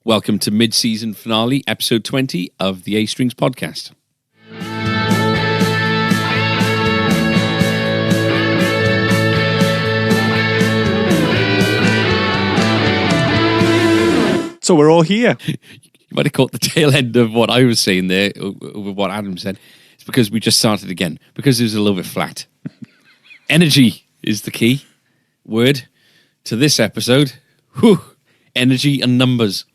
Welcome to mid-season finale, episode 20 of the A Strings podcast. So we're all here. You might have caught the tail end of what I was saying there, over what Adam said. It's because we just started again, because it was a little bit flat. Energy is the key word to this episode. Whew. Energy and numbers.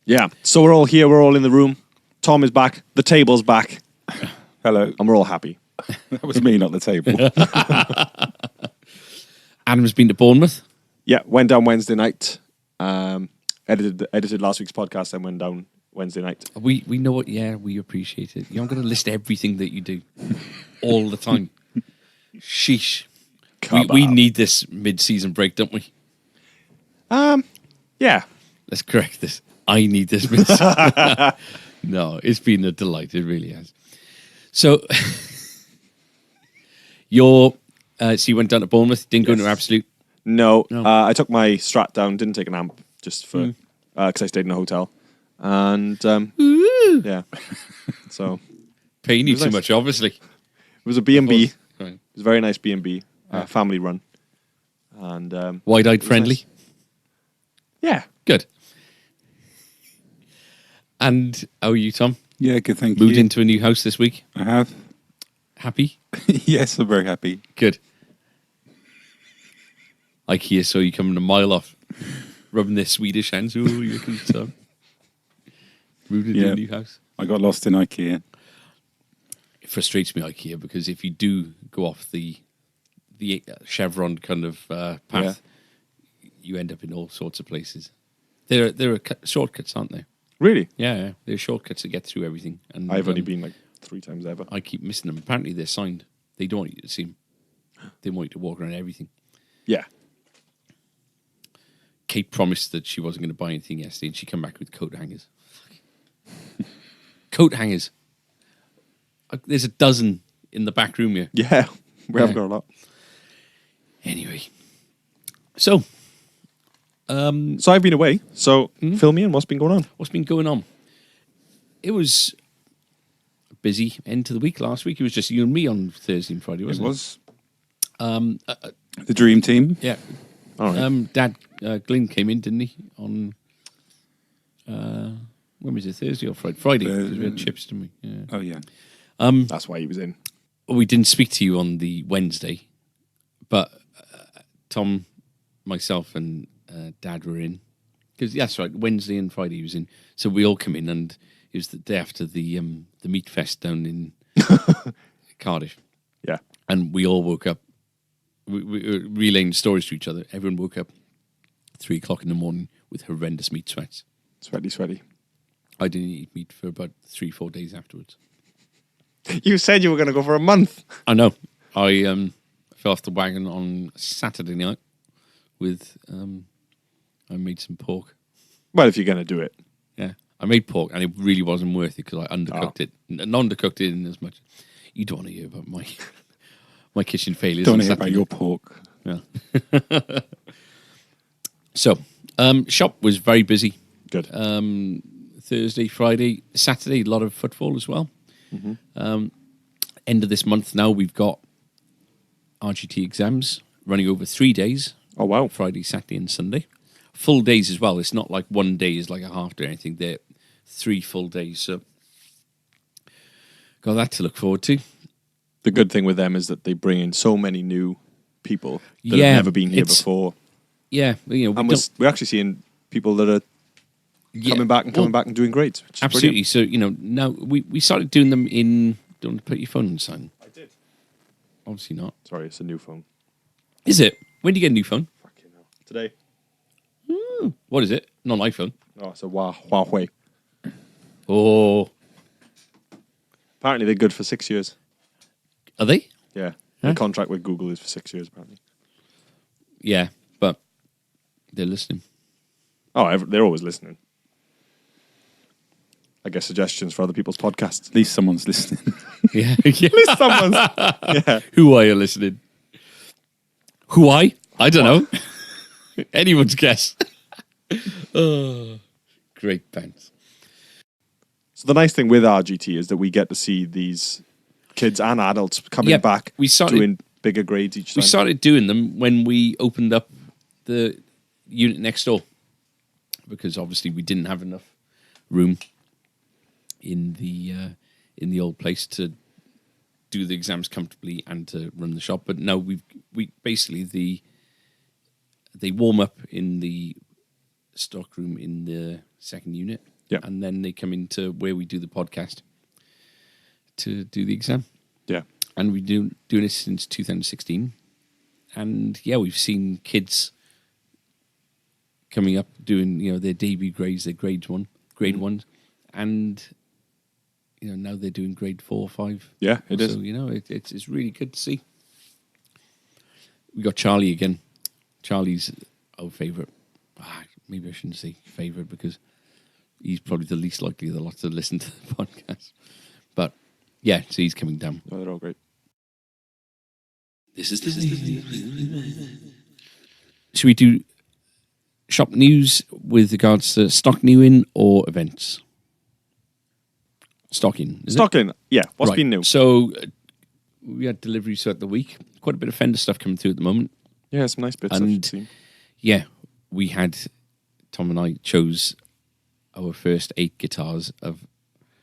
Yeah. So we're all here. We're all in the room. Tom is back. The table's back. Hello. And we're all happy. That was me, not the table. Adam's been to Bournemouth. Yeah. Went down Wednesday night. Edited last week's podcast, then went down Wednesday night. We know what, yeah, we appreciate it. You're not going to list everything that you do all the time. Sheesh. We need this mid-season break, don't we? Yeah. Let's correct this. I need this mid No, it's been a delight. It really has. So, you went down to Bournemouth, didn't go into Absolute? No. I took my Strat down, didn't take an amp, just for, because I stayed in a hotel. And, yeah. So. Paying you too nice. much, obviously. It was a B&B. Right. It was a very nice B&B, family run. And Wide-eyed friendly? Nice. Yeah. Good. And how are you, Tom? Yeah, good, thank Moved you. into a new house this week. I have. Happy? Yes, I'm very happy. Good. IKEA saw you coming a mile off, rubbing their Swedish hands. Oh, you're looking so. Moved into a new house. I got lost in IKEA. It frustrates me, IKEA, because if you do go off the chevron kind of path, you end up in all sorts of places. There are shortcuts, aren't there? Really? Yeah, there are shortcuts to get through everything. And I've only been like 3 times ever. I keep missing them. Apparently, they're signed. They don't want you to see them. They want you to walk around everything. Yeah. Kate promised that she wasn't going to buy anything yesterday, and she came back with coat hangers. Coat hangers. There's a dozen in the back room here. Yeah. We have got a lot. Anyway. So I've been away. So fill me in. What's been going on? what's been going on? It was a busy end to the week last week. It was just you and me on Thursday and Friday, It wasn't it? was the dream team. Yeah. All right. Dad, Glyn came in, didn't he? On, when was it, Thursday or Friday? Friday, because we had chips, didn't we? Yeah. Oh, yeah. That's why he was in. We didn't speak to you on the Wednesday, but Tom, myself, and Dad were in. Because that's right, Wednesday and Friday he was in. So we all come in, and it was the day after the meat fest down in Cardiff. Yeah. And we all woke up. We were relaying stories to each other. Everyone woke up 3 o'clock in the morning with horrendous meat sweats. Sweaty. I didn't eat meat for about 3-4 days afterwards. You said you were going to go for a month. I know. I fell off the wagon on Saturday night with I made some pork. Well, if you're going to do it. Yeah, I made pork, and it really wasn't worth it because I undercooked it. And undercooked it in as much. You don't want to hear about my kitchen failures. Don't hear about your pork. Yeah. So, shop was very busy. Good. Thursday, Friday, Saturday, a lot of footfall as well. End of this month now, we've got RGT exams running over 3 days. Oh, wow. Friday, Saturday, and Sunday. Full days as well. It's not like one day is like a half day or anything. They're 3 full days. So, got that to look forward to. The good thing with them is that they bring in so many new people that have never been here before. Yeah. You know, And we're actually seeing people that are coming back and doing great. Which is absolutely. brilliant. So, you know, now we started doing them in... Don't put your phone on silent. I did. Obviously not. Sorry, it's a new phone. Is it? When do you get a new phone? Fucking hell. Today. What is it? Not an iPhone. Oh, it's a Huawei. Oh, Apparently they're good for 6 years. are they? Yeah. Huh? The contract with Google is for 6 years, apparently. Yeah, but they're listening. Oh, they're always listening. I guess suggestions for other people's podcasts. At least someone's listening. Yeah. yeah. Someone's. Yeah. Who are you listening? Who I don't know. Anyone's guess. Great pants. So the nice thing with RGT is that we get to see these kids and adults coming Yeah, back, we started- doing bigger grades each time. We started doing them when we opened up the unit next door, because obviously we didn't have enough room in the old place to do the exams comfortably and to run the shop. But now we basically they warm up in the stock room in the second unit, Yeah. and then they come into where we do the podcast to do the exam. Yeah. And we've been doing this since 2016. And yeah, we've seen kids coming up doing, their debut grades, their grade ones. And, now they're doing grade 4 or 5. Yeah, it is. So, it's really good to see. We got Charlie again. Charlie's our favourite. Maybe I shouldn't say favourite, because he's probably the least likely of the lot to listen to the podcast. But yeah, so he's coming down. Oh, they're all great. Should we do shop news with regards to stock new in or events? Stocking. Stocking, yeah. What's Right. been new? So we had deliveries throughout the week. Quite a bit of Fender stuff coming through at the moment. Yeah, some nice bits And- I've seen. Yeah, we had, Tom and I chose our first 8 guitars of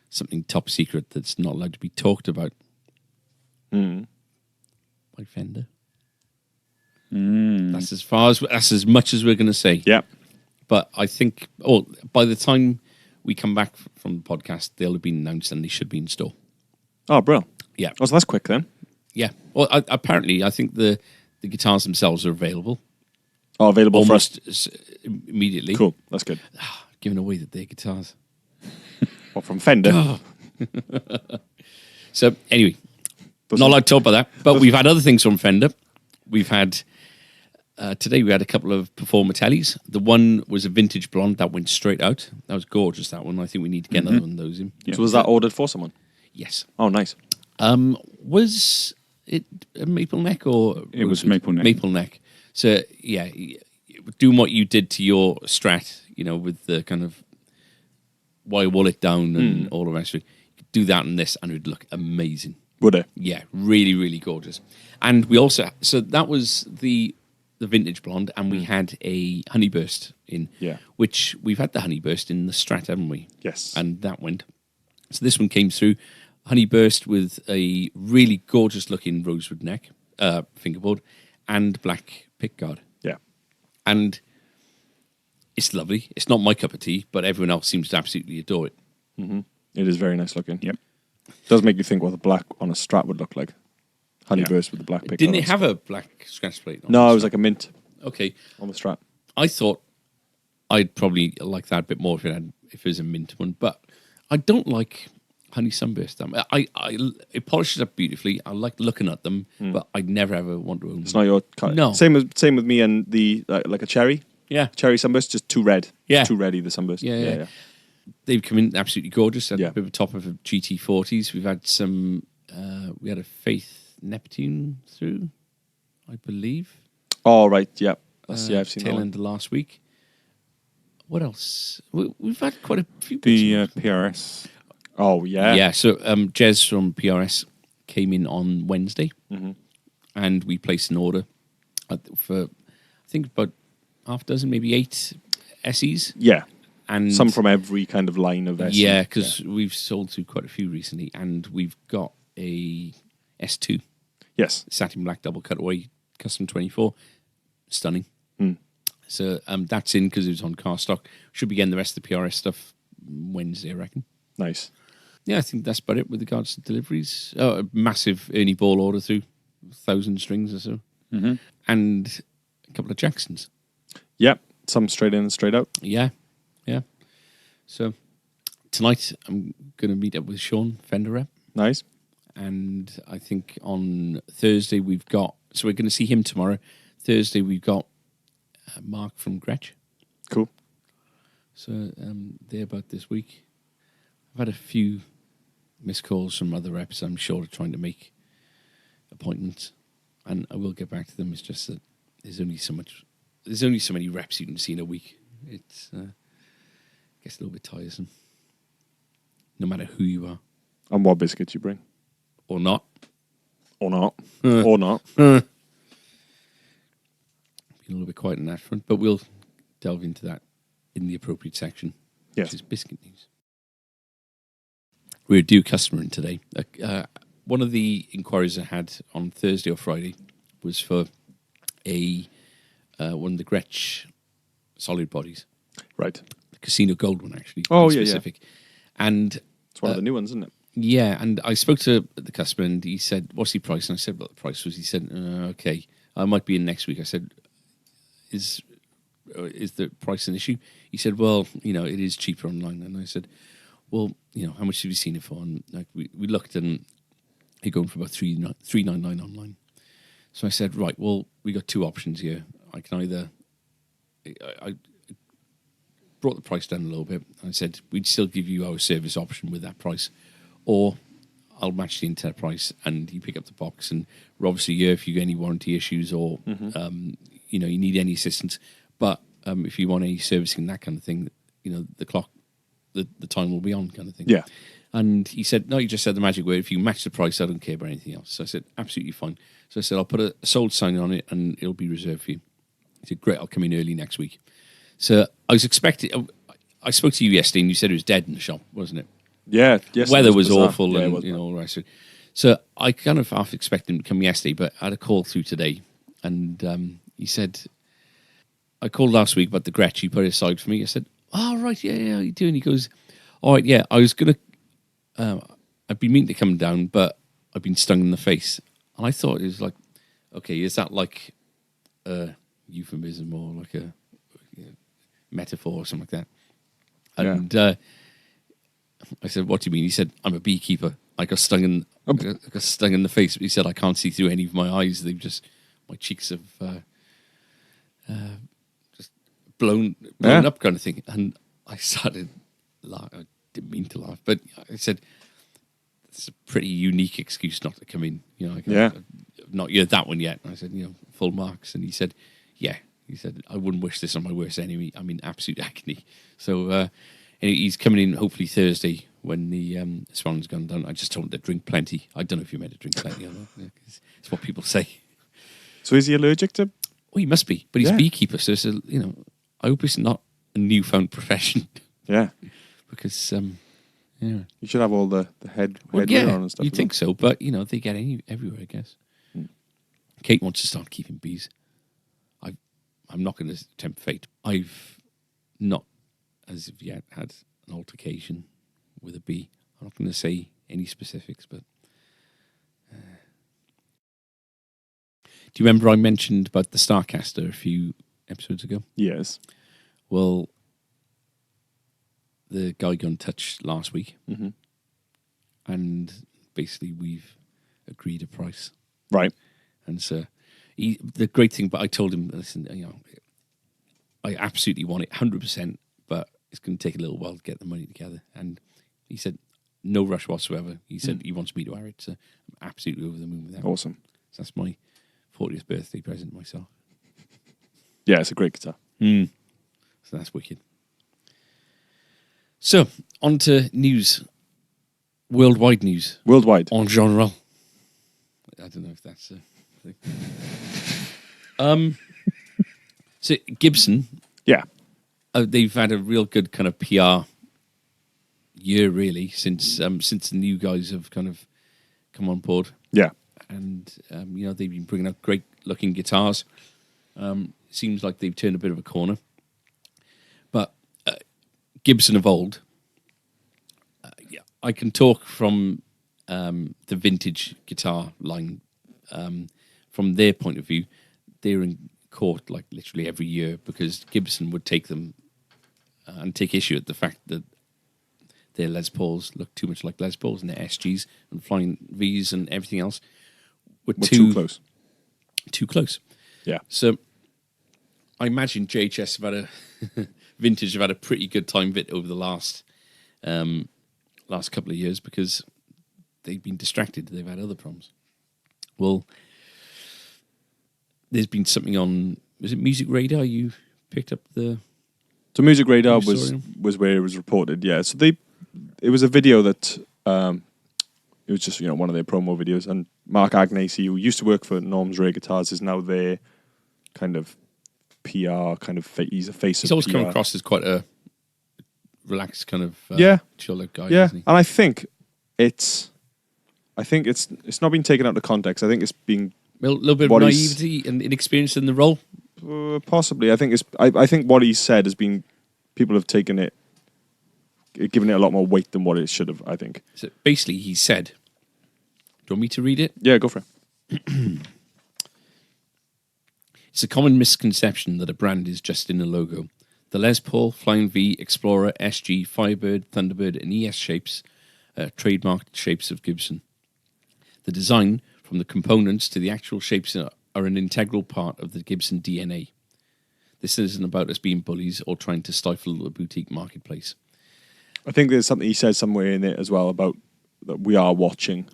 something top secret that's not allowed to be talked about by Fender. That's as much as we're going to say. Yeah. But I think, by the time we come back from the podcast, they'll have been announced and they should be in store. Oh, bro. Yeah. Oh, so that's quick then. Yeah. Well, apparently, I think the guitars themselves are available Oh, available for us. almost immediately. Cool. That's good. Giving away that they're guitars. What, from Fender? So, anyway, not allowed to talk about that. But we've had other things from Fender. We've had, today we had a couple of Performer tellies. The one was a vintage blonde that went straight out. That was gorgeous, that one. I think we need to get another one of those in. So was that ordered for someone? Yes. Oh, nice. Was it a maple neck or? It was maple neck. Maple neck. So, yeah, doing what you did to your Strat, with the kind of wire wallet down and all the rest of it. Do that and this, and it would look amazing. Would it? Yeah, really, really gorgeous. And we also, so that was the vintage blonde, and we had a honeyburst in, Yeah. which we've had the honeyburst in the Strat, haven't we? Yes. And that went. So this one came through, honeyburst with a really gorgeous looking rosewood neck, fingerboard, and black pickguard. Yeah. And it's lovely. It's not my cup of tea, but everyone else seems to absolutely adore it. It is very nice looking. Yep. Does make you think what the black on a Strat would look like. Honeyburst with the black pick. Didn't it have a black scratch plate on No, the it was Strat? like a mint Okay. on the Strat. I thought I'd probably like that a bit more if it was a mint one, but I don't like honey sunburst. It polishes up beautifully. I like looking at them, but I'd never ever want to own It's them. not your cut. No. Same with me and the like a cherry. Yeah, Cherry sunburst, just too red. Yeah. Too reddy, the sunburst. Yeah. They've come in absolutely gorgeous. Had Yeah. a bit of a top of a GT40s. We've had some. We had a Faith Neptune through, I believe. Oh, right. Yeah. I've seen that tail one. end of last week. What else? We've had quite a few. The PRS. Oh, yeah. Yeah, so Jez from PRS came in on Wednesday, and we placed an order for, I think, about half a dozen, maybe 8 SEs. Yeah. And Some from every kind of line of SE. yeah, because we've sold to quite a few recently, and we've got a S2 Yes. satin black double cutaway custom 24, stunning. So that's in because it was on car stock. Should be getting the rest of the PRS stuff Wednesday, I reckon. Nice. Yeah, I think that's about it with regards to deliveries. Oh, a massive Ernie Ball order through, 1,000 strings or so. And a couple of Jacksons. Yep. Some straight in and straight out. Yeah. So tonight I'm going to meet up with Sean, Fender rep. Nice. And I think on Thursday we're going to see him tomorrow. Thursday we've got Mark from Gretsch. Cool. So they're about this week. I've had a few missed calls from other reps. I'm sure trying to make appointments, and I will get back to them. It's just that there's only so many reps you can see in a week. gets a little bit tiresome. No matter who you are. And what biscuits you bring. Or not. Or not. Or not. Be a little bit quiet on that front, but we'll delve into that in the appropriate section, Yes. which is biscuit news. We're due customer in today. One of the inquiries I had on Thursday or Friday was for one of the Gretsch solid bodies. Right. The Casino Gold one, actually. Oh, to be yeah, specific. And It's one of the new ones, isn't it? yeah, and I spoke to the customer and he said, what's the price? And I said what the price was. He said, okay, I might be in next week. I said, is the price an issue? He said, well, it is cheaper online. And I said, well, how much have you seen it for? And we looked and you're going for about $3.99 online. So I said, right, well, we got two options here. I can either... I brought the price down a little bit. I said, we'd still give you our service option with that price. Or I'll match the internet price and you pick up the box. And we're obviously here if you get any warranty issues or, you need any assistance. But if you want any servicing, that kind of thing, the clock, the time will be on kind of thing. Yeah. And he said, no, you just said the magic word. If you match the price, I don't care about anything else. So I said, absolutely fine. So I said, I'll put a sold sign on it and it'll be reserved for you. He said, great, I'll come in early next week. So I was expecting, I spoke to you yesterday and you said it was dead in the shop, wasn't it? Yeah. Yes. Weather was bizarre. awful Yeah, and, it was all the rest of it. So I kind of half expected him to come yesterday, but I had a call through today and he said, I called last week about the Gretsch. He put it aside for me. I said, oh, right, yeah, how you doing? He goes, all right, yeah, I was going to, I'd been meaning to come down, but I've been stung in the face. And I thought it was like, okay, is that like a euphemism or like a metaphor or something like that? And I said, what do you mean? He said, I'm a beekeeper. I got stung in the face. He said, I can't see through any of my eyes. They've just, my cheeks have just blown up kind of thing. And I started laughing. I didn't mean to laugh, but I said, it's a pretty unique excuse not to come in. I've not heard that one yet. And I said, full marks. And he said, yeah. He said, I wouldn't wish this on my worst enemy. I'm in absolute agony. So and he's coming in hopefully Thursday when the Swan's gone down. I just told him to drink plenty. I don't know if you're meant to drink plenty or not. It's what people say. So is he allergic to? Oh, he must be. But he's a beekeeper. So it's I hope it's not a newfound profession. Yeah. Because, You should have all the head well, on and stuff. You'd think so. But, they get everywhere, I guess. Kate wants to start keeping bees. I'm not going to tempt fate. I've not, as of yet, had an altercation with a bee. I'm not going to say any specifics, but... Do you remember I mentioned about the Starcaster a few episodes ago? Yes. Well, the guy got in touch last week, and basically we've agreed a price. Right. And so the great thing, but I told him, listen, I absolutely want it 100%, but it's going to take a little while to get the money together. And he said, no rush whatsoever. He said he wants me to wear it, so I'm absolutely over the moon with that. Awesome. So that's my 40th birthday present to myself. Yeah, it's a great guitar. So that's wicked. So, on to news. Worldwide news. Worldwide. En general. I don't know if that's a thing. So, Gibson. Yeah. They've had a real good kind of PR year, really, since the new guys have kind of come on board. Yeah. And, they've been bringing out great-looking guitars. Seems like they've turned a bit of a corner. But Gibson of old, I can talk from the vintage guitar line. From their point of view, they're in court like literally every year because Gibson would take them and take issue at the fact that their Les Pauls look too much like Les Pauls and their SGs and Flying Vs and everything else were too close. Too close. Yeah. So I imagine JHS have had Vintage have had a pretty good time of it over the last couple of years because they've been distracted. They've had other problems. Well, there's been something on, was it Music Radar? You picked up the So Music Radar You saw was where it was reported. Yeah, so it was a video that it was just one of their promo videos, and Mark Agnesi, who used to work for Norm's Rare Guitars, is now their kind of PR he's a face. He's of always PR. come across as quite a relaxed kind of chill out guy. Yeah, Isn't he? and I think it's not been taken out of context. I think it's being A little bit of what he's- naivety and inexperience in the role. possibly. I think I think what he said has been people have taken it, given it a lot more weight than what it should have. I think. So basically, he said, "Do you want me to read it?" Yeah, go for it. It's a common misconception that a brand is just in a logo. The Les Paul, Flying V, Explorer, SG, Firebird, Thunderbird, and ES shapes are trademarked shapes of Gibson. The design, from the components to the actual shapes, are an integral part of the Gibson DNA. This isn't about us being bullies or trying to stifle the boutique marketplace. I think there's something he says somewhere in it as well about that we are watching.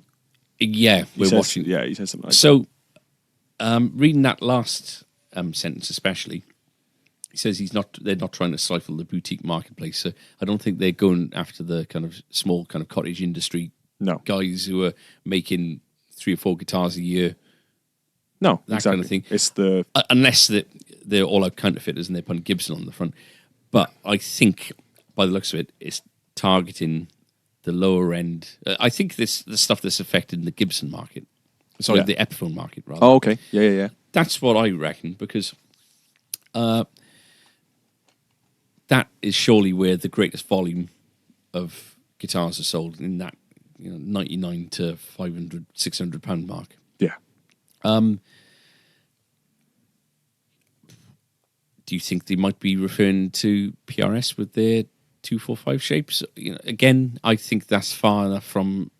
Yeah, He we're says- watching. Yeah, he says something like So, reading that last sentence especially, he says they're not trying to stifle the boutique marketplace. So I don't think they're going after the kind of small kind of cottage industry No. guys who are making 3 or 4 guitars a year, No, that exactly. kind of thing. It's the unless they're all out counterfeiters and they're putting Gibson on the front. But I think, by the looks of it, it's targeting the lower end. I think the stuff that's affected the Gibson market. Sorry, Yeah. the Epiphone market, rather. Oh, okay. Yeah. That's what I reckon, because that is surely where the greatest volume of guitars are sold, in that 99 to 500, 600 pound mark. Yeah. Do you think they might be referring to PRS with their 245 shapes? Again, I think that's far enough from.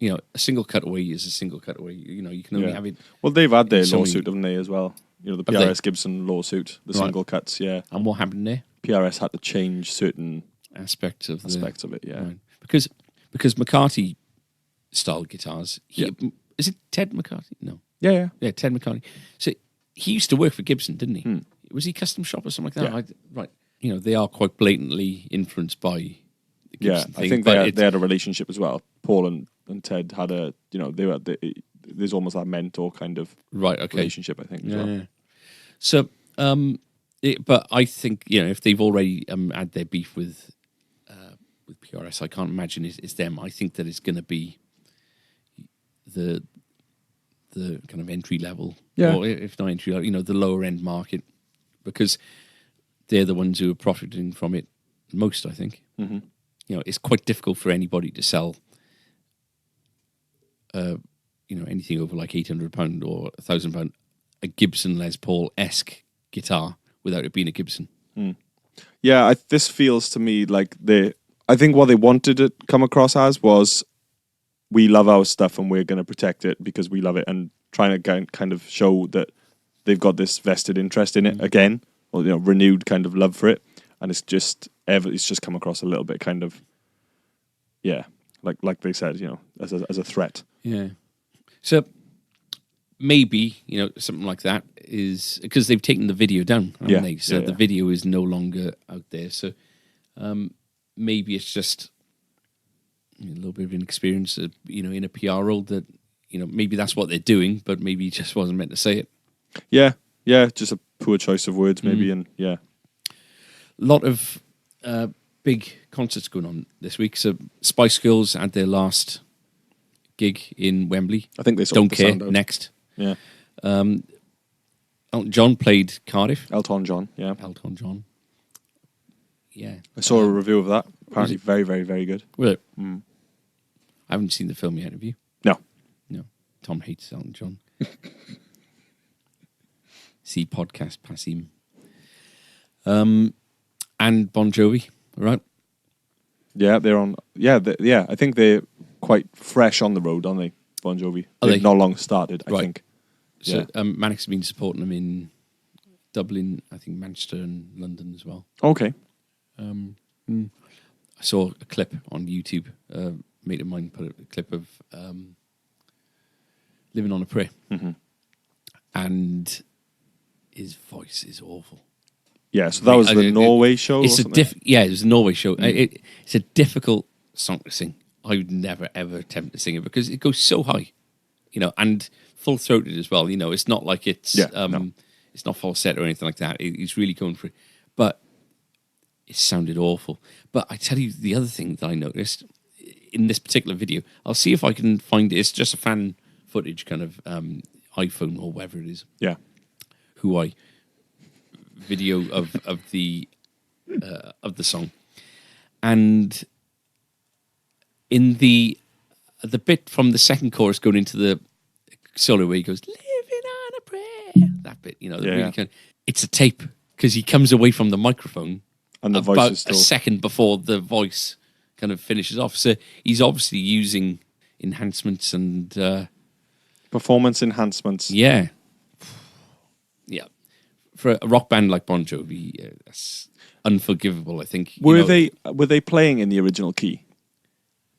A single cutaway is a single cutaway. You can only have it. Well, they've had their so many- lawsuit, haven't they, as well? The Have PRS they? Gibson lawsuit, the Right. single cuts, yeah. And what happened there? PRS had to change certain Aspects of aspects of it, yeah. Right. Because McCarthy style guitars. Is it Ted McCarthy? No. Yeah. Yeah, Ted McCarthy. So he used to work for Gibson, didn't he? Was he custom shop or something like that? Right. They are quite blatantly influenced by the Yeah, Gibson thing. I think but they had a relationship as well. Paul and Ted had there's almost that mentor kind of right. Okay. relationship, I think, as well. Yeah. So, but I think if they've already had their beef with PRS, I can't imagine it's them. I think that it's going to be the kind of entry level, or if not entry level, the lower end market, because they're the ones who are profiting from it most. I think. Mm-hmm. It's quite difficult for anybody to sell. Anything over like £800 or £1,000, a Gibson Les Paul-esque guitar without it being a Gibson. Yeah, this feels to me like I think what they wanted to come across as was, we love our stuff and we're going to protect it because we love it, and trying to kind of show that they've got this vested interest in it again, or renewed kind of love for it, and it's just come across a little bit kind of, like they said, as a threat. Yeah. So maybe, something like that is because they've taken the video down, haven't they? So the video is no longer out there. So maybe it's just a little bit of an experience, in a PR role that, maybe that's what they're doing, but maybe he just wasn't meant to say it. Yeah, just a poor choice of words maybe, and A lot of big concerts going on this week. So Spice Girls had their last gig in Wembley. I think they Don't the care. sound out. Next. Yeah. Elton John played Cardiff. Elton John, yeah. Elton John. Yeah. I saw a review of that. Apparently very, very, very good. Well, I haven't seen the film yet, have you? No. No. Tom hates Elton John. See podcast, pass him. And Bon Jovi, right? Yeah, they're on. Yeah, I think they're quite fresh on the road, aren't they? Bon Jovi. Are They've they? not long started, I Right. think. So Mannix has been supporting them in Dublin, I think Manchester and London as well. Okay. I saw a clip on YouTube. A mate of mine put a clip of Living on a Prayer. And his voice is awful. Yeah, so that was the Norway show. It's or something? it was a Norway show. It's a difficult song to sing. I would never ever attempt to sing it because it goes so high, and full throated as well. It's not like it's it's not falsetto or anything like that. It's really going for it, but it sounded awful. But I tell you, the other thing that I noticed in this particular video, I'll see if I can find it. It's just a fan footage kind of iPhone or whatever it is. Yeah. Video of the song, and in the bit from the second chorus going into the solo where he goes living on a prayer, that bit, really it's a tape because he comes away from the microphone and the voice about is still... a second before the voice kind of finishes off. So he's obviously using enhancements and performance enhancements. Yeah. For a rock band like Bon Jovi, that's unforgivable, I think. Were they playing in the original key?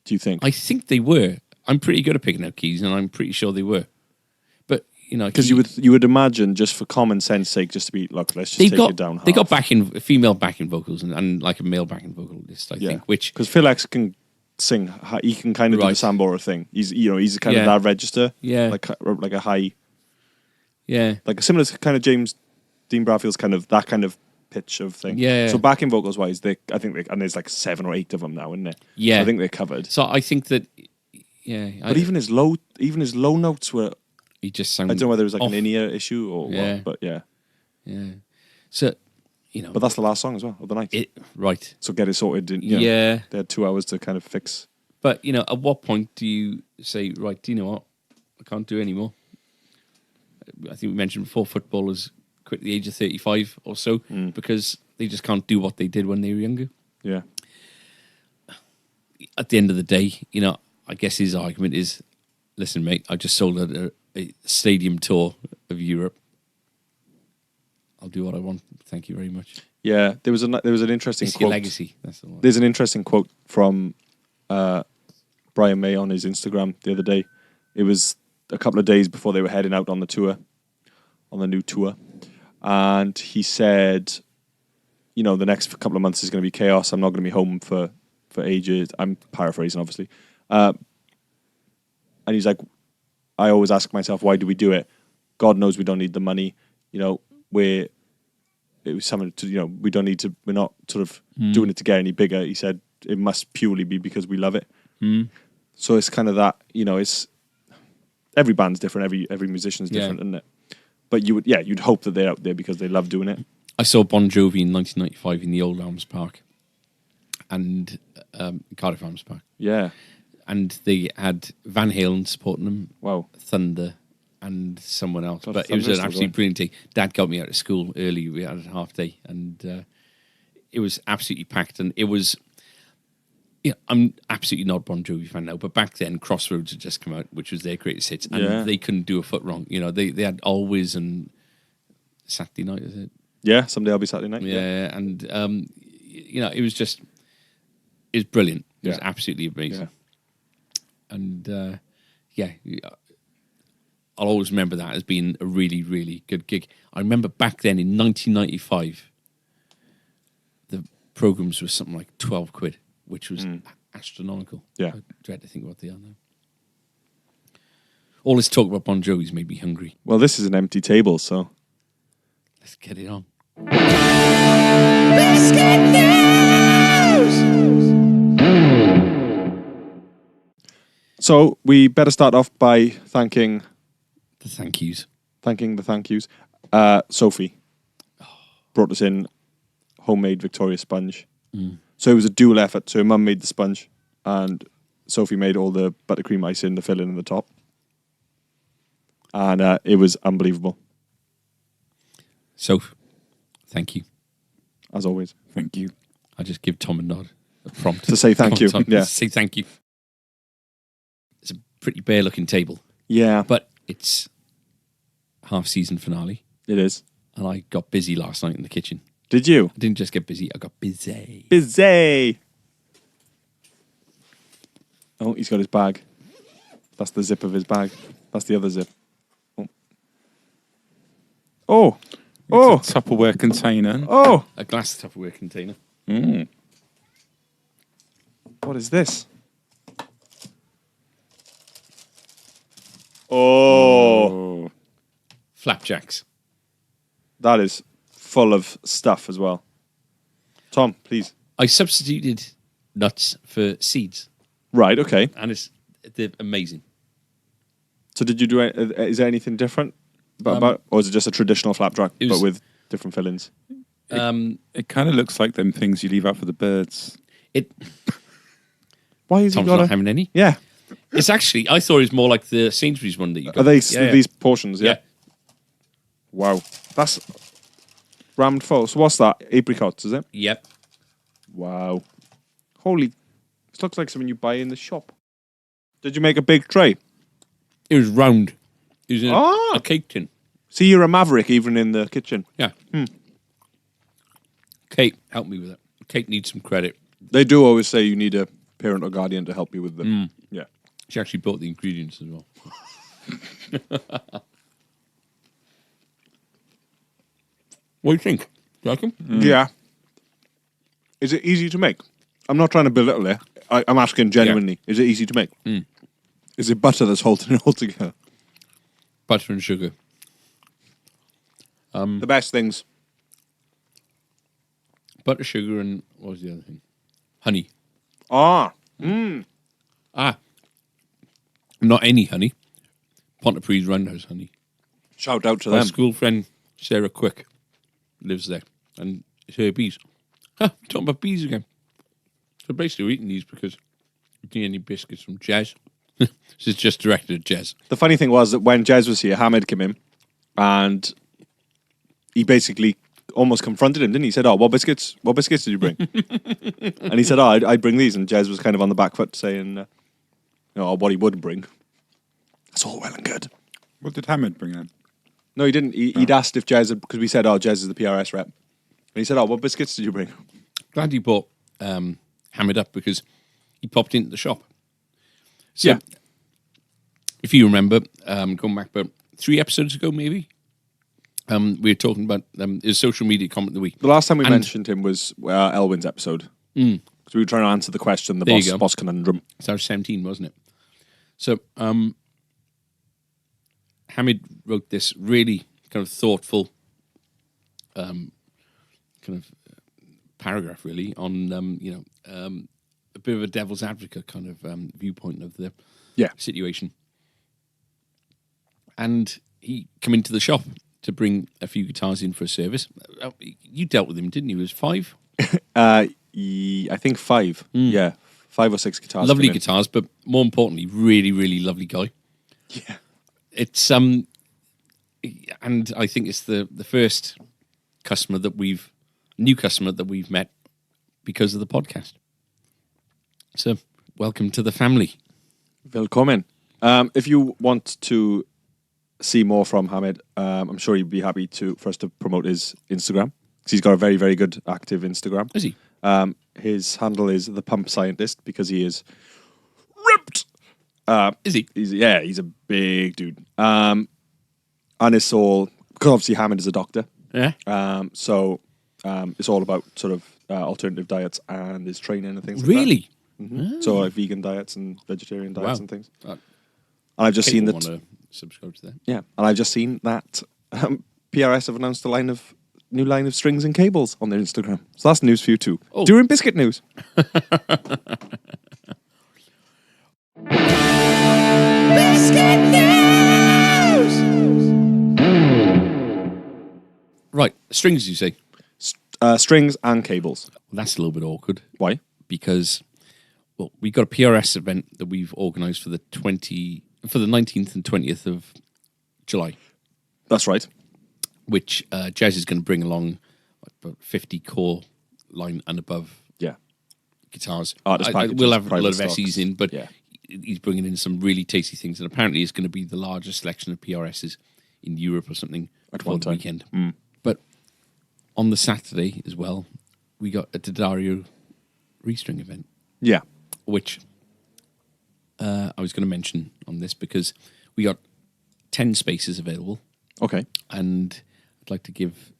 Do you think? I think they were. I'm pretty good at picking out keys, and I'm pretty sure they were. But because you would imagine, just for common sense sake, just to be look, let's just take it down. They got female backing vocals and like a male backing vocalist, I think. Which because Phil X can sing, he can kind of do the Sambora thing. He's kind of that register, like a high, like a similar kind of James Dean Bradfield's kind of that kind of pitch of thing. Yeah. So backing vocals wise, and there's like 7 or 8 of them now, isn't there? Yeah. So I think they're covered. So I think that, But even his low notes were. He just sounded. I don't know whether it was like off. an in-ear issue or what, but yeah. So, But that's the last song as well of the night. Right. So get it sorted. Yeah. They had 2 hours to kind of fix. But at what point do you say, right? Do you know what? I can't do any more. I think we mentioned before, footballers quit at the age of 35 or so because they just can't do what they did when they were younger. Yeah. At the end of the day, I guess his argument is, listen, mate, I just sold a stadium tour of Europe. I'll do what I want. Thank you very much. Yeah, there was an interesting it's quote. Your legacy. That's the one. There's an interesting quote from Brian May on his Instagram the other day. It was a couple of days before they were heading out on the new tour. And he said, the next couple of months is going to be chaos. I'm not going to be home for ages. I'm paraphrasing, obviously. And he's like, I always ask myself, why do we do it? God knows we don't need the money. It was something to, we don't need to, we're not sort of doing it to get any bigger. He said, it must purely be because we love it. So it's kind of that, it's, every band's different, every musician's different, isn't it? But you'd hope that they're out there because they love doing it. I saw Bon Jovi in 1995 in the Old Arms Park and Cardiff Arms Park. Yeah. And they had Van Halen supporting them. Wow. Thunder and someone else. God, but it was an absolutely brilliant day. Dad got me out of school early. We had a half day and it was absolutely packed. And it was... I'm absolutely not a Bon Jovi fan now, but back then Crossroads had just come out, which was their greatest hits, and they couldn't do a foot wrong. They had Always and Saturday Night, is it? Yeah, Someday I'll Be Saturday Night. Yeah. And it was brilliant. It was absolutely amazing. Yeah. And I'll always remember that as being a really, really good gig. I remember back then in 1995, the programs were something like 12 quid. Which was astronomical. Yeah. I dread to think what they are now. All this talk about Bon Jovi's made me hungry. Well, this is an empty table, so... Let's get it on. Biscuit News! So, we better start off by thanking... The thank yous. Thanking the thank yous. Sophie brought us in homemade Victoria sponge. So it was a dual effort. So her mum made the sponge and Sophie made all the buttercream icing, the filling in the top. And it was unbelievable. Soph, thank you. As always. Thank you. I just give Tom a nod, a prompt. To say thank you. Tom, Yeah. Say thank you. It's a pretty bare looking table. Yeah. But it's half season finale. It is. And I got busy last night in the kitchen. Did you? I didn't just get busy, I got busy. Busy! Oh, he's got his bag. That's the zip of his bag. That's the other zip. Oh. Oh, It's a Tupperware container. oh, A glass Tupperware container. Mm. what is this? Oh, Flapjacks. that is full of stuff as well. Tom, please. I substituted nuts for seeds, Right, okay. and they're amazing. So did you do? Is there anything different about, or is it just a traditional flapjack It but was- with different fillings? It kind of looks like them things you leave out for the birds. Why is Tom's he got not a? having any. Yeah, It's actually, I thought it was more like the Sainsbury's one that you got. are they Yeah, yeah. these portions? Yeah. Yeah. Wow, that's rammed full. So what's that? Apricots, is it? Yep. Wow. Holy, this looks like something you buy in the shop. Did you make a big tray? It was round. It was in Ah. a cake tin. See, you're a maverick even in the kitchen. Yeah. Kate, help me with it. Kate needs some credit. They do always say you need a parent or guardian to help you with them. Yeah. She actually bought the ingredients as well. What do you think? Do you like 'em? Yeah. Is it easy to make? I'm not trying to belittle it. I'm asking genuinely. Is it easy to make? Is it butter that's holding it all together? Butter and sugar. The best things. Butter, sugar, and what was the other thing? Honey. Ah. Not any honey. Pontypridd Roundhouse honey. Shout out to My them. school friend Sarah Quick lives there, and it's her bees. Talking about bees again. So basically, we're eating these because we didn't get any biscuits from Jez. This is just directed at Jez. The funny thing was that when Jez was here, Hamid came in and he basically almost confronted him, didn't he? He said, "Oh, what biscuits did you bring?" And he said, "Oh, I'd bring these." And Jez was kind of on the back foot saying, what he would bring. That's all well and good. What did Hamid bring then? No, he didn't. He'd asked if Jez, because we said, "Oh, Jez is the PRS rep." And he said, "Oh, what biscuits did you bring?" Glad you brought Hamid up because he popped into the shop. So, Yeah. if you remember, going back about 3 episodes ago, maybe, we were talking about his social media comment of the week. The last time we And- mentioned him was Elwin's episode. Because we were trying to answer the question, the There you go. boss conundrum. So 17, wasn't it? So Hamid wrote this really kind of thoughtful kind of paragraph, really, on a bit of a devil's advocate kind of viewpoint of the situation. And he came into the shop to bring a few guitars in for a service. You dealt with him, didn't you? It was 5? I think 5. Yeah, 5 or 6 guitars. Lovely came in. guitars, but more importantly, really, really lovely guy. Yeah. It's and I think it's the first new customer that we've met because of the podcast. So welcome to the family. Willkommen. If you want to see more from Hamid, I'm sure he'd be happy for us to promote his Instagram. 'Cause he's got a very, very good active Instagram. Is he? His handle is the Pump Scientist because he is ripped. Is he? He's a big dude. And it's all because obviously Hamid is a doctor. Yeah. So it's all about sort of alternative diets and his training and things like Really? that. So like vegan diets and vegetarian diets Wow. and things. Uh, And I've just seen want that. to subscribe to that. Yeah, and I've just seen that PRS have announced a new line of strings and cables on their Instagram. So that's news for you too. Oh. During biscuit news. Right. Strings, you say? Strings and cables. Well, that's a little bit awkward Why? because, well, we've got a PRS event that we've organised for the 19th and 20th of July, That's right. which Jazz is going to bring along about 50 core line and above Yeah. guitars. Artist packages, we'll have a private lot of stocks. SEs in, but Yeah. he's bringing in some really tasty things, and apparently it's going to be the largest selection of PRSs in Europe or something At for one the time. weekend. But on the Saturday as well, we got a Daddario restring event, Yeah. which I was going to mention on this because we got 10 spaces available, Okay. and I'd like to give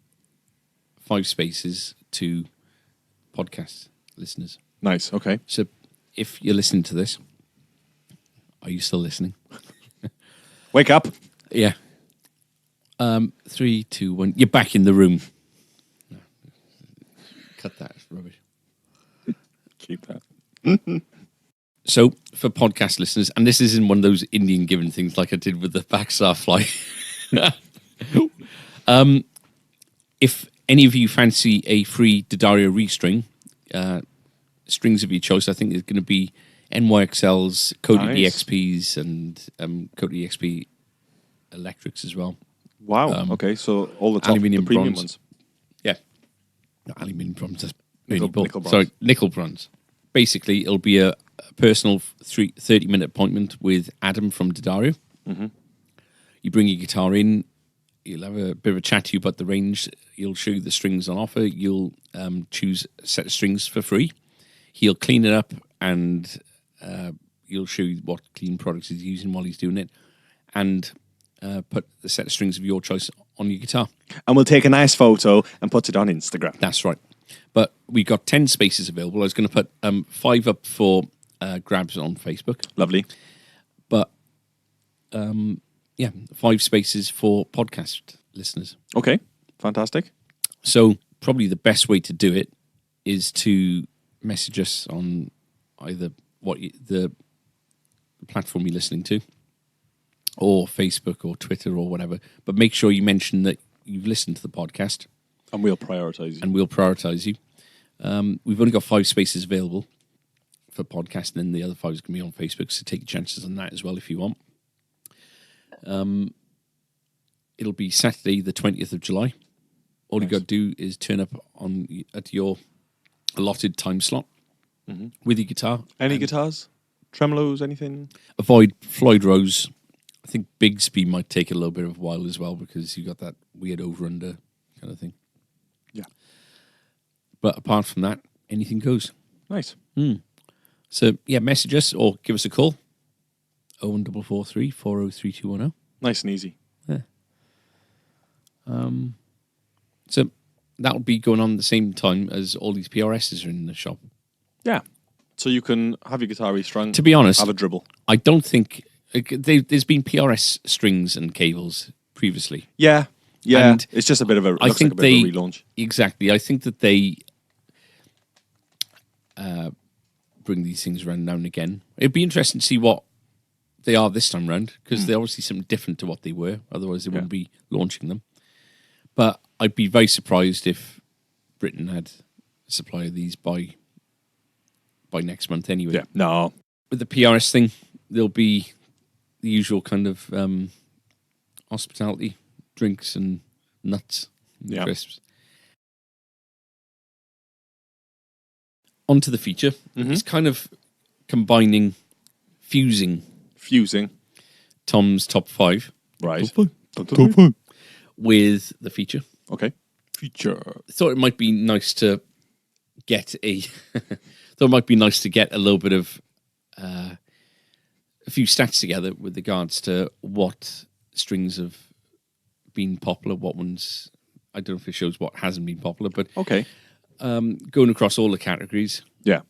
5 spaces to podcast listeners. Nice. Okay. So if you're listening to this, are you still listening? Wake up. Yeah. 3, 2, 1. You're back in the room. No. Cut that. It's rubbish. Keep that. So for podcast listeners, and this isn't one of those Indian given things like I did with the Backstar fly. If any of you fancy a free D'Addario restring, strings of your choice, I think there's going to be NYXLs, Coated Nice. EXPs, and Coated EXP electrics as well. Wow. Okay. So all the top, aluminium the premium bronze. ones. Yeah. Not aluminium bronze, that's Nickel- Ernie Ball. nickel bronze. Sorry, nickel bronze. Basically, it'll be a personal 30-minute appointment with Adam from D'Addario. Mm-hmm. You bring your guitar in, he'll have a bit of a chat to you about the range, he'll show you the strings on offer, you'll choose a set of strings for free. He'll clean it up and he'll show you what clean products he's using while he's doing it, and put the set of strings of your choice on your guitar. And we'll take a nice photo and put it on Instagram. That's right. But we got 10 spaces available. I was going to put 5 up for grabs on Facebook. Lovely. But, 5 spaces for podcast listeners. Okay. Fantastic. So probably the best way to do it is to message us on either the platform you're listening to, or Facebook or Twitter or whatever. But make sure you mention that you've listened to the podcast, And we'll prioritise you. and we'll prioritise you. We've only got 5 spaces available for podcasting, and the other 5 is going to be on Facebook, so take your chances on that as well if you want. It'll be Saturday, the 20th of July. All you got to do is turn up at your allotted time slot with your guitar. Any guitars? Tremolos? Anything? Avoid Floyd Rose. I think Bigsby might take a little bit of a while as well, because you got that weird over-under kind of thing. Yeah. But apart from that, anything goes. Nice. So, yeah, message us or give us a call. 01443 403210. Nice and easy. So that'll be going on at the same time as all these PRSs are in the shop. Yeah. So you can have your guitar restrung. To be honest, have a dribble. I don't think... there's been PRS strings and cables previously. Yeah. Yeah. And it's just a bit of a, I looks think like a bit of a relaunch. Exactly. I think that they bring these things around now and again. It'd be interesting to see what they are this time round, because they're obviously something different to what they were. Otherwise, they wouldn't be launching them. But I'd be very surprised if Britain had a supply of these by next month anyway. Yeah. No. With the PRS thing, there'll be the usual kind of hospitality, drinks and nuts and crisps. Onto the feature. It's kind of fusing Tom's top 5 Right. with the feature. Okay. Feature. Thought it might be nice to get a little bit of a few stats together with regards to what strings have been popular, what ones, I don't know if it shows what hasn't been popular, but Okay. going across all the categories Yeah.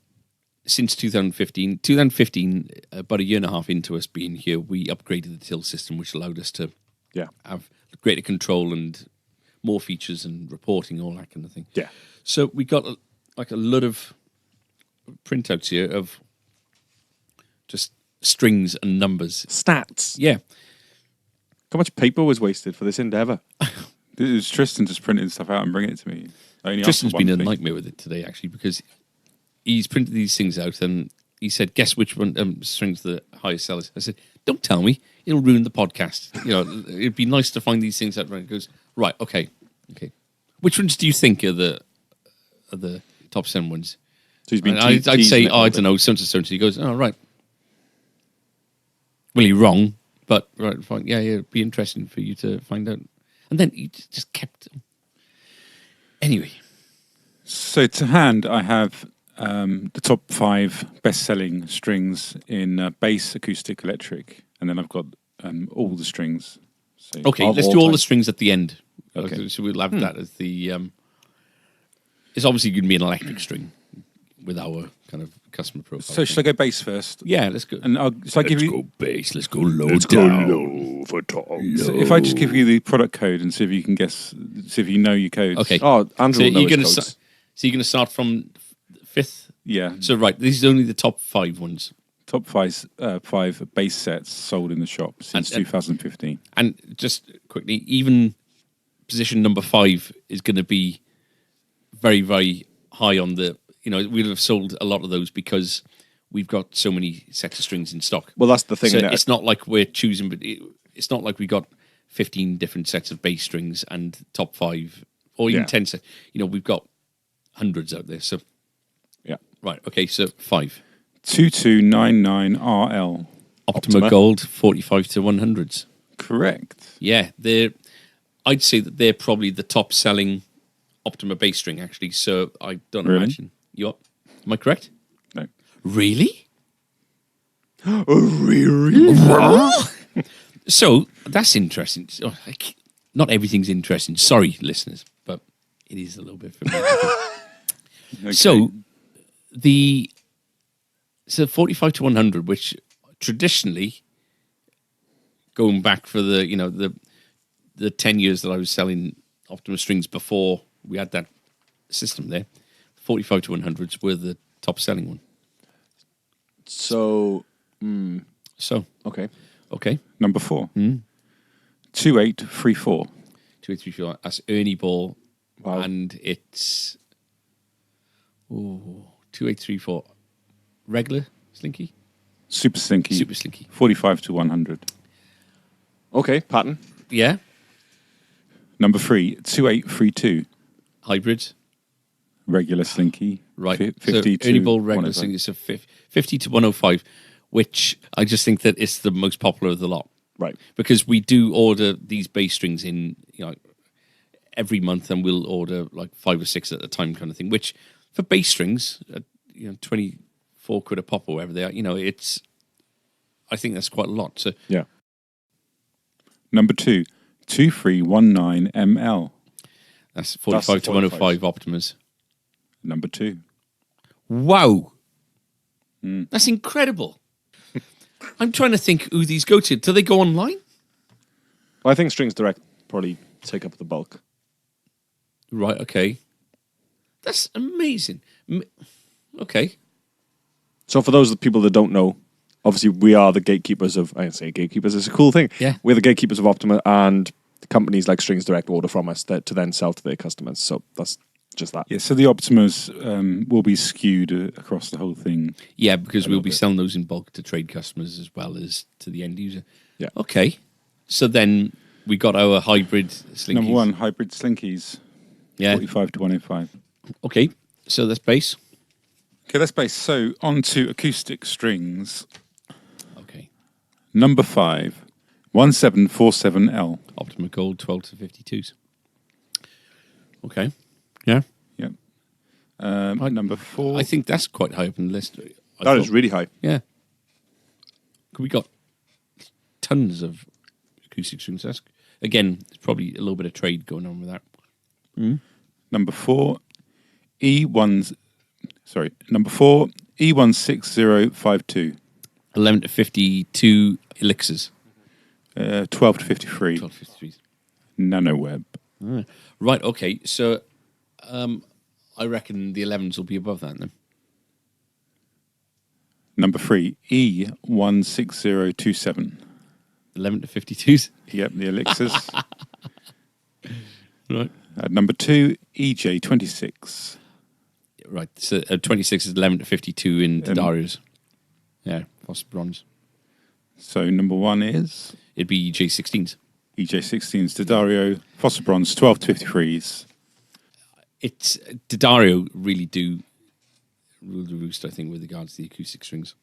since 2015, about a year and a half into us being here, we upgraded the till system, which allowed us to have greater control and more features and reporting, all that kind of thing. Yeah. So we got a lot of printouts here of just strings and numbers. Stats. Yeah. How much paper was wasted for this endeavour? This is Tristan just printing stuff out and bringing it to me. I only asked Tristan's for been one a thing. nightmare with it today, actually, because he's printed these things out and he said, guess which one strings the highest sellers. I said, don't tell me. It'll ruin the podcast. It'd be nice to find these things out. He goes, right, okay. Which ones do you think are the top 7 ones? So he's been And I'd teasing say, it a I little don't know, so and so. He goes, oh, right. Well, you're wrong, but right, fine. Yeah, it'd be interesting for you to find out. And then he just kept them. Anyway. So to hand, I have the top 5 best-selling strings in bass, acoustic, electric, and then I've got all the strings. So Okay, Of let's all do all time. the strings at the end. Okay. So we'll have that as the. It's obviously going to be an electric string with our kind of customer profile. So should I go bass first? Yeah, let's go. And so I give you. bass. Let's go low Let's go low for Tom. So if I just give you the product code and see if you can guess, see if you know your codes. Okay. Oh, Andrew So will know you're his going to codes. so you're going to start from fifth. Yeah. So right, these are only the top 5 ones. Top five bass sets sold in the shop since And- 2015. And just quickly, even position number 5 is going to be very, very high on the. We'll have sold a lot of those because we've got so many sets of strings in stock. Well, that's the thing. So innit? it's not like we're choosing, but it's not like we got 15 different sets of bass strings and top 5 or even Yeah. 10 sets. We've got hundreds out there. So Yeah. right, okay, so 5. 2299RL. Optima Optima. Gold 45 to 100s. Correct. Yeah, I'd say that they're probably the top selling Optima bass string actually. So I don't Really? imagine am I correct? No. Really? Really? So that's interesting. Not everything's interesting. Sorry, listeners, but it is a little bit for me. Okay. So 45 to 100, which traditionally, going back for the 10 years that I was selling Optima strings before we had that system there, 45 to 100s were the top selling one. So, So, okay. okay, Number 4. 2834. 2, 3, 4. That's Ernie Ball, Wow. and it's 2834 regular slinky, Super Slinky. super slinky. 45 to 100. Okay, pattern. Yeah, Number 3. 2832. hybrid. Regular Slinky. Right. 50 so to Ernie Ball regular 105. slinky is a 50 to 105, which I just think that it's the most popular of the lot. Right. Because we do order these bass strings in, every month, and we'll order like 5 or 6 at a time, kind of thing. Which for bass strings, 24 quid a pop or whatever they are, I think that's quite a lot. So Yeah. Number 2. 2319ML. that's 45 That's to the 105 Optimas. Number 2. Wow, that's incredible. I'm trying to think who these go to. Do they go online? Well, I think Strings Direct probably take up the bulk. Right. Okay, that's amazing. Okay. So for those people that don't know, obviously we are the gatekeepers of, I say gatekeepers, it's a cool thing. Yeah. We're the gatekeepers of Optima, and companies like Strings Direct order from us to then sell to their customers. So that's just that. Yeah, so the Optimas will be skewed across the whole thing. Yeah, because we'll be bit. selling those in bulk to trade customers as well as to the end user. Yeah. Okay. So then we got our hybrid slinkies. Number 1, Hybrid Slinkies. Yeah. 45 to 105. Okay. So that's bass. Okay, that's bass. So on to acoustic strings. Okay. Number 5, 1747L. Optima Gold 12 to 52s. Okay. Yeah. Yep. Number 4. I think that's quite high up on the list. That is really high. Yeah. We got tons of acoustic strings. That's, again, there's probably a little bit of trade going on with that. Number 4, Number 4, E16052. 11 to 52 elixirs. 12 to 53. 12 to 53s. NanoWeb. Right, okay. So I reckon the 11s will be above that then. Number 3, E16027. 11 to 52s. Yep, the elixirs. Right. Number 2, EJ26. Right. So 26 is 11 to 52 in Darius. Yeah, phosphor bronze. So number 1 is It'd be J16s. EJ16s, Didario, Fossil Bronze, 12 to 53s. It's Didario really do rule the roost, I think, with regards to the acoustic strings.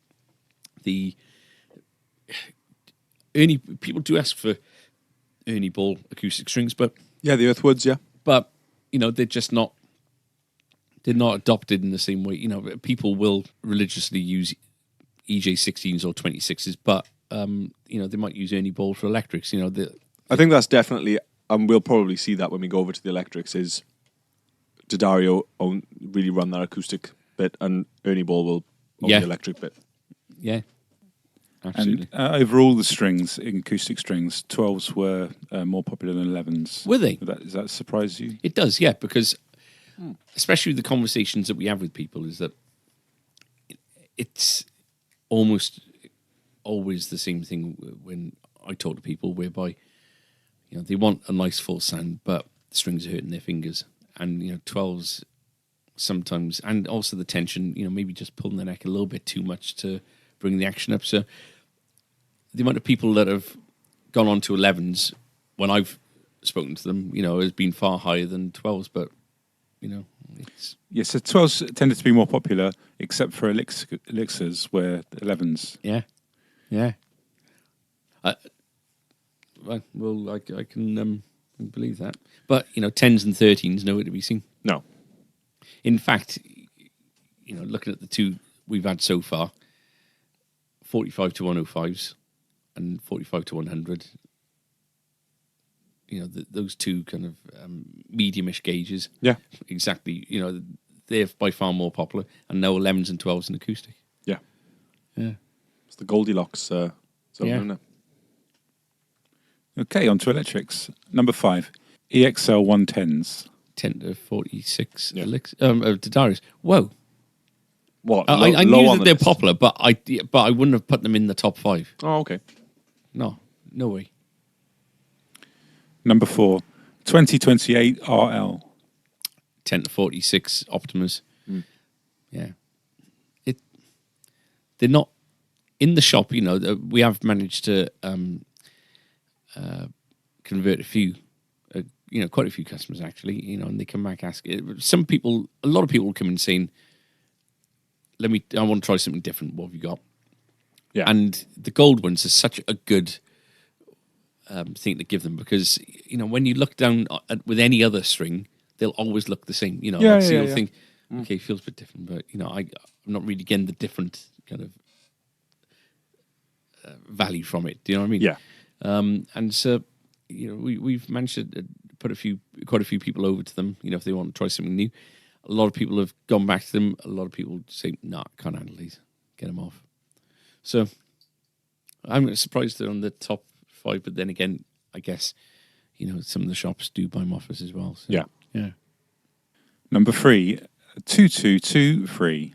The people do ask for Ernie Ball acoustic strings, but Yeah, the Earthwoods, yeah. they're just not. They're not adopted in the same way. People will religiously use EJ16s or 26s, but they might use Ernie Ball for electrics. I think that's definitely and we'll probably see that when we go over to the electrics, is D'Addario really run that acoustic bit, and Ernie Ball will own Yeah. the electric bit. Yeah, absolutely. And overall, the strings, acoustic strings, 12s were more popular than 11s. Were they? Does that surprise you? It does, yeah, because especially the conversations that we have with people is that it's almost always the same thing when I talk to people, whereby they want a nice full sound, but the strings are hurting their fingers, and 12s sometimes, and also the tension, maybe just pulling the neck a little bit too much to bring the action up. So the amount of people that have gone on to 11s when I've spoken to them, has been far higher than 12s, but it's Yes, so 12s tended to be more popular, except for elixirs, where 11s. yeah. Well, I can believe that, but 10s and 13s nowhere to be seen. No. In fact, looking at the two we've had so far, 45 to 105s and 45 to 100. Those two kind of medium-ish gauges. Yeah. Exactly. They're by far more popular, and now 11s and 12s in acoustic. Yeah. Yeah. It's the Goldilocks zone, Yeah. isn't it? Okay, on to electrics. Number 5, EXL 110s. 10 to 46 Yeah. D'Addarios. Whoa. What? I low knew on that the they're list? popular, but I wouldn't have put them in the top 5. Oh, okay. No way. Number 4, 2028 RL. 10 to 46 Optimas. Yeah. They're not in the shop, we have managed to convert quite a few customers actually, and they come back asking. A lot of people will come in saying, I want to try something different. What have you got? Yeah. And the gold ones are such a good thing to give them, because when you look down with any other string, they'll always look the same. So you'll think, okay, it feels a bit different, but I'm not really getting the different kind of value from it. Do you know what I mean? Yeah. And so we've managed to put quite a few people over to them. If they want to try something new, a lot of people have gone back to them. A lot of people say, "Nah, can't handle these. Get them off." So I'm surprised they're on the top 5, but then again, I guess some of the shops do buy them off us as well. So, Yeah. yeah. Number 3, 2223.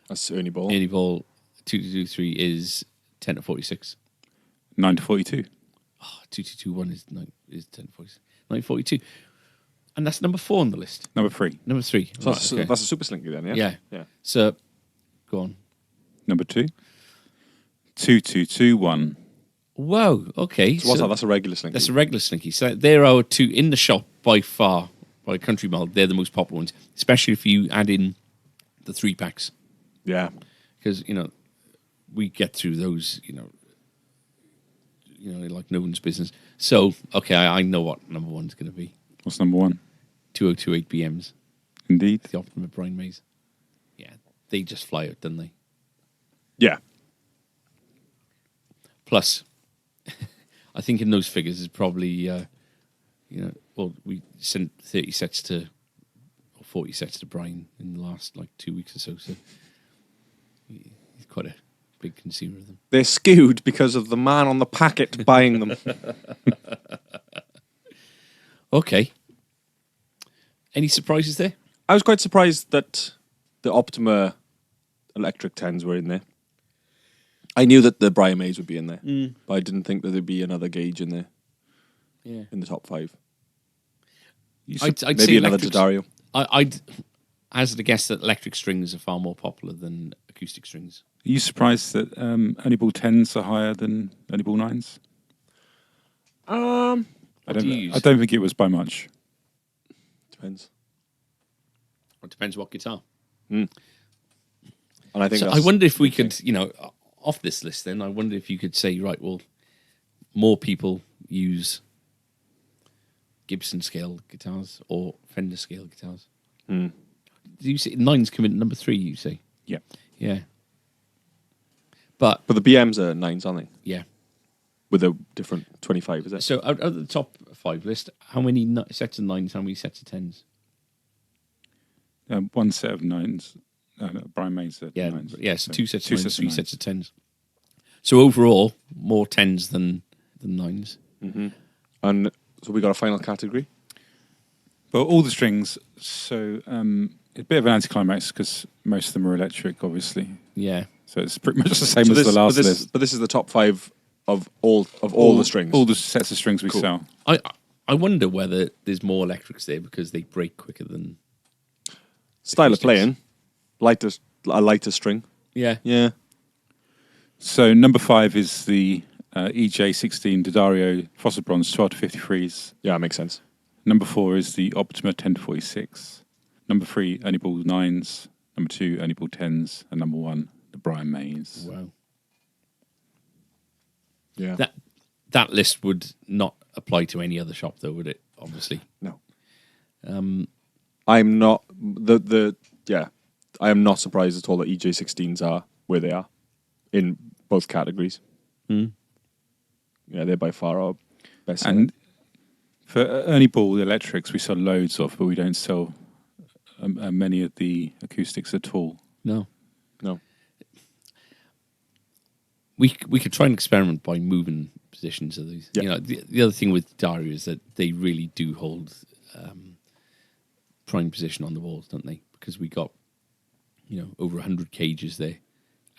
That's Ernie Ball. Ernie Ball 2223 is 10 to 46. 9 to 42. 2221 is 10 to 46. 942, and that's number 4 on the list. Number 3. Number 3. So Right, okay. that's a super slinky then, yeah? Yeah. Yeah. So, go on. Number 2, 2221. Whoa. Okay. So what's that? That's a regular slinky. That's a regular slinky. So they're our two in the shop by far, by a country mile. They're the most popular ones, especially if you add in the 3-packs, Yeah. because we get through those. Like no one's business. So okay, I know what number 1's going to be. What's number 1? 2028 BMs, Indeed. the Optima Brian Mays. Yeah, they just fly out, don't they? Yeah. Plus, I think in those figures is probably, we sent 30 sets or 40 sets to Brian in the last 2 weeks or so. So he's quite a big consumer of them. They're skewed because of the man on the packet buying them. Okay. Any surprises there? I was quite surprised that the Optima Electric 10s were in there. I knew that the Brian Mays would be in there, but I didn't think that there'd be another gauge in there. Yeah. In the top 5. I'd Maybe say another electric- D'Addario. I'd hazard a guess that electric strings are far more popular than acoustic strings. Are you surprised that Ernie Ball 10s are higher than Ernie Ball 9s? Um, I do you use? don't think it was by much. Depends. It depends what guitar. And I think So that's I wonder if we could, off this list then, I wonder if you could say, right, well, more people use Gibson scale guitars or Fender scale guitars. Do you say 9s come in at number 3, you say? Yeah. Yeah. But, But the BMs are 9s, aren't they? yeah. with a different 25, is it? So out of the top 5 list, how many sets of 9s, how many sets of 10s? One set of 9s. No, Brian May said Yeah, 9s. yeah. So 2 sets Two of 9s, sets of 3 nines. sets of 10s. So overall, more 10s than 9s. And so we got a final category. But all the strings, so a bit of an anticlimax because most of them are electric, obviously. Yeah. So it's pretty much the same So as this, the last but this, list. But this is the top 5 of all the strings. All the sets of strings we Cool. sell. I wonder whether there's more electrics there because they break quicker than... Style of acoustics. playing, a lighter string. Yeah. Yeah. So number 5 is the EJ16 D'Addario Frosted Bronze 12 to 53s. Yeah, makes sense. Number 4 is the Optima 10 to 46. Number 3, Ernie Ball 9s. Number 2, Ernie Ball 10s. And number 1, the Brian Mays. Wow. Yeah. That list would not apply to any other shop, though, would it? Obviously. No. I'm not I am not surprised at all that EJ16s are where they are in both categories. Yeah, they're by far our best. And for Ernie Ball, the electrics, we sell loads of, but we don't sell many of the acoustics at all. No. No. We could try and experiment by moving positions of these. Yeah. You know, the other thing with Dario is that they really do hold prime position on the walls, don't they? Because we got, over 100 cages there,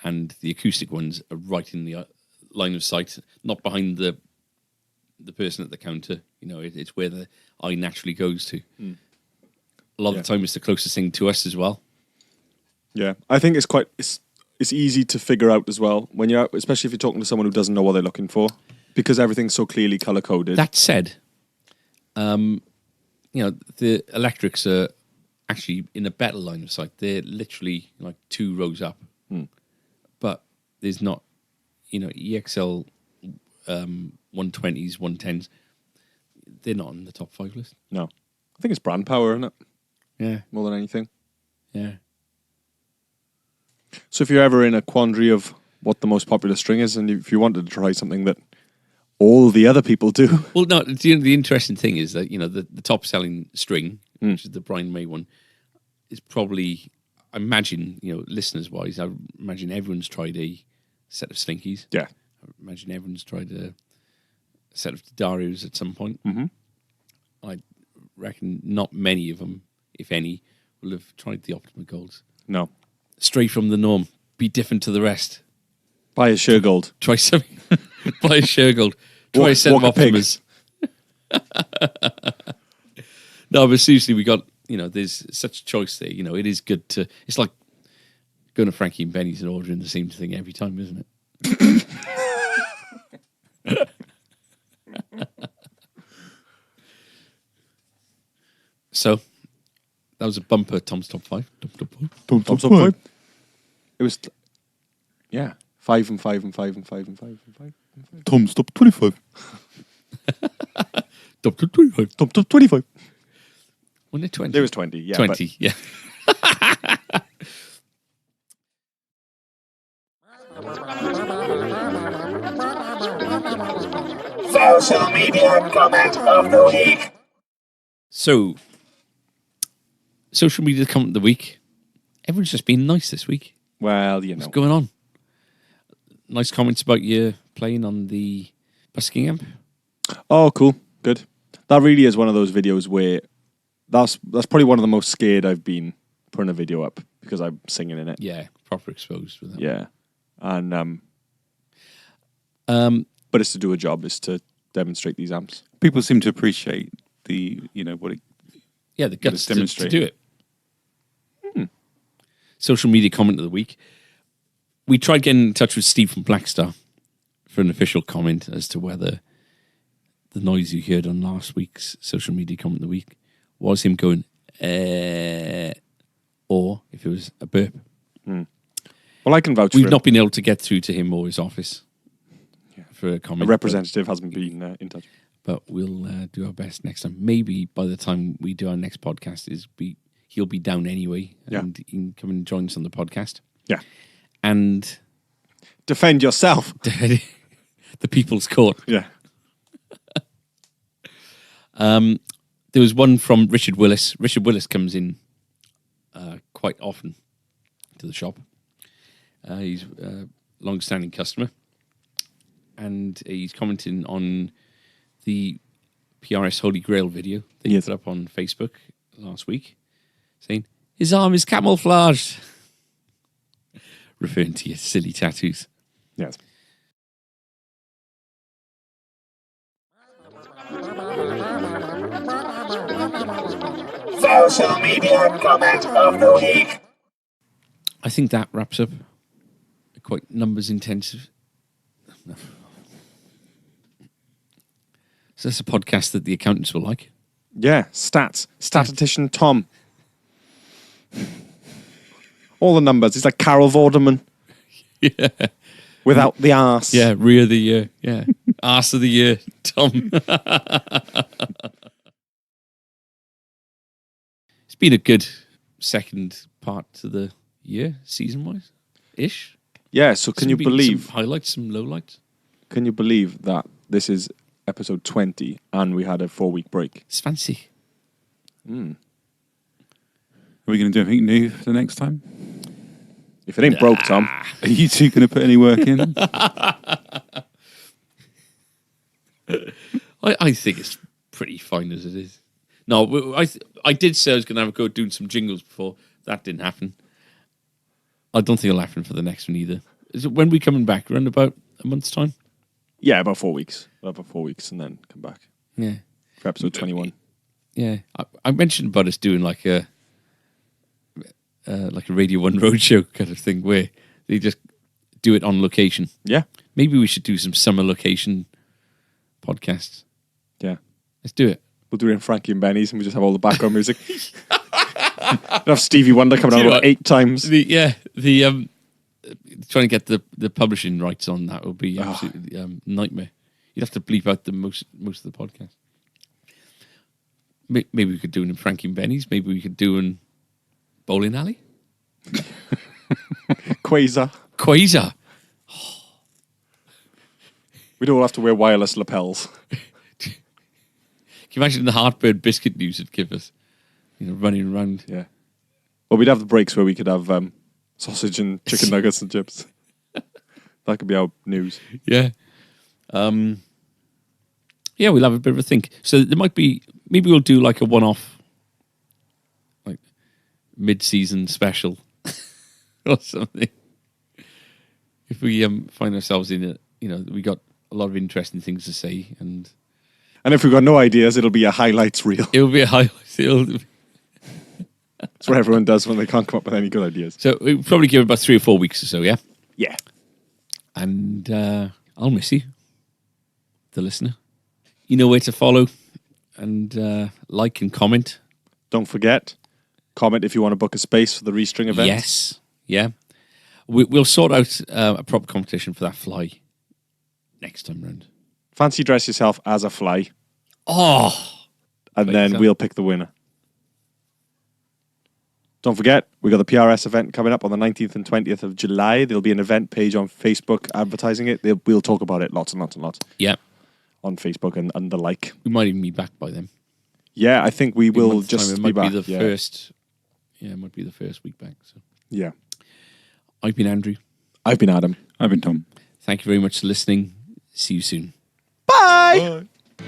and the acoustic ones are right in the line of sight, not behind the person at the counter. It's where the eye naturally goes to. A lot of the time, it's the closest thing to us as well. Yeah, I think it's easy to figure out as well when you're out, especially if you're talking to someone who doesn't know what they're looking for, because everything's so clearly color coded. That said, the electrics are actually in a better line of sight. They're literally like 2 rows up, but there's not, EXL 120s, 110s. They're not on the top 5 list. No, I think it's brand power, isn't it? Yeah, More than anything. yeah. So if you're ever in a quandary of what the most popular string is, and if you wanted to try something that all the other people do, Well, no. The interesting thing is that the top selling string, which is the Brian May one, is probably, I imagine, listeners wise, I imagine everyone's tried a set of Slinkies. yeah, I imagine everyone's tried a set of Darios at some point. I reckon not many of them, if any, will have tried the Optima Golds. no, Stray from the norm. Be different to the rest. buy a Shergold. Try something. Buy a Shergold. Try a set of Walk a pig. Optimas. No, but seriously, we got, there's such a choice there. It is good to, it's like going to Frankie and Benny's and ordering the same thing every time, isn't it? So, that was a bumper Tom's Top 5. Top 5. It was, 5 and 5 and 5 and 5 and 5 and 5. Tom's Top 25. Top 25. Top 25. Wasn't it 20? There was 20, yeah. 20, yeah. Social media comment of the week. So, social media comment of the week. Everyone's just been nice this week. Well, What's going on? Nice comments about you playing on the busking amp. Oh, cool. Good. That really is one of those videos where that's probably one of the most scared I've been putting a video up because I'm singing in it. Yeah, proper exposed with that. Yeah. And but it's to do a job, is to demonstrate these amps. People seem to appreciate the, what it... Yeah, the guts it's to demonstrating. do it. Social media comment of the week. We tried getting in touch with Steve from Blackstar for an official comment as to whether the noise you heard on last week's social media comment of the week was him going, or if it was a burp. Well, I can vouch We've for not been able to get through to him or his office for a a comment. representative hasn't been in touch. But we'll do our best next time. Maybe by the time we do our next podcast, he'll be down anyway, and he can come and join us on the podcast. Yeah. And Defend yourself. the People's Court. Yeah. There was one from Richard Willis. Richard Willis comes in quite often to the shop. He's a long-standing customer, and he's commenting on the PRS Holy Grail video that he put up on Facebook last week, saying his arm is camouflaged, referring to your silly tattoos. Yes. Social media comment of the week. I think that wraps up a quite numbers intensive. No. So that's a podcast that the accountants will like. Yeah, stats. Statistician Tom. All the numbers. He's like Carol Vorderman. Yeah. Without the arse. Yeah, rear of the year. Yeah. Arse of the year, Tom. It's been a good second part to the year, season-wise, ish. Yeah, so can you believe... Some highlights, some lowlights? Can you believe that this is episode 20 and we had a 4-week break? It's fancy. Are we going to do anything new for the next time? If it ain't broke, Tom. Are you two going to put any work in? I think it's pretty fine as it is. No, I did say I was going to have a go at doing some jingles before. That didn't happen. I don't think it'll happen for the next one either. Is it when we coming back? Around about a month's time? Yeah, about 4 weeks. About 4 weeks and then come back Yeah. for episode 21. Yeah. I mentioned about us doing like a Radio 1 Roadshow kind of thing where they just do it on location. Yeah. Maybe we should do some summer location podcasts. Yeah. Let's do it. We'll do it in Frankie and Benny's and we just have all the background music. We'll have Stevie Wonder coming out about 8 times. Trying to get the publishing rights on that would be absolutely nightmare. You'd have to bleep out the most of the podcast. Maybe we could do it in Frankie and Benny's. Maybe we could do in Bowling Alley. Quasar. We'd all have to wear wireless lapels. Can you imagine the heartburn biscuit news it'd give us? Running around. Yeah. Well, we'd have the breaks where we could have sausage and chicken nuggets and chips. That could be our news. Yeah. Yeah, we'll have a bit of a think. So there might be, maybe we'll do like a one-off, like mid-season special or something. If we find ourselves in it, we got a lot of interesting things to say, and if we've got no ideas, it'll be a highlights reel. It'll be a highlight. That's what everyone does when they can't come up with any good ideas. So we'll probably give it about 3 or 4 weeks or so, yeah? Yeah. And I'll miss you, the listener. You know where to follow and like and comment. Don't forget, comment if you want to book a space for the Restring event. Yes, yeah. We'll sort out a proper competition for that fly next time round. Fancy dress yourself as a fly. Oh! And then we'll pick the winner. Don't forget, we got the PRS event coming up on the 19th and 20th of July. There'll be an event page on Facebook advertising it. We'll talk about it lots and lots and lots. Yeah. On Facebook and the like. We might even be back by then. Yeah, I think we will just be back. First. Yeah, it might be the first week back. So. Yeah. I've been Andrew. I've been Adam. I've been Tom. Thank you very much for listening. See you soon. Bye. Bye.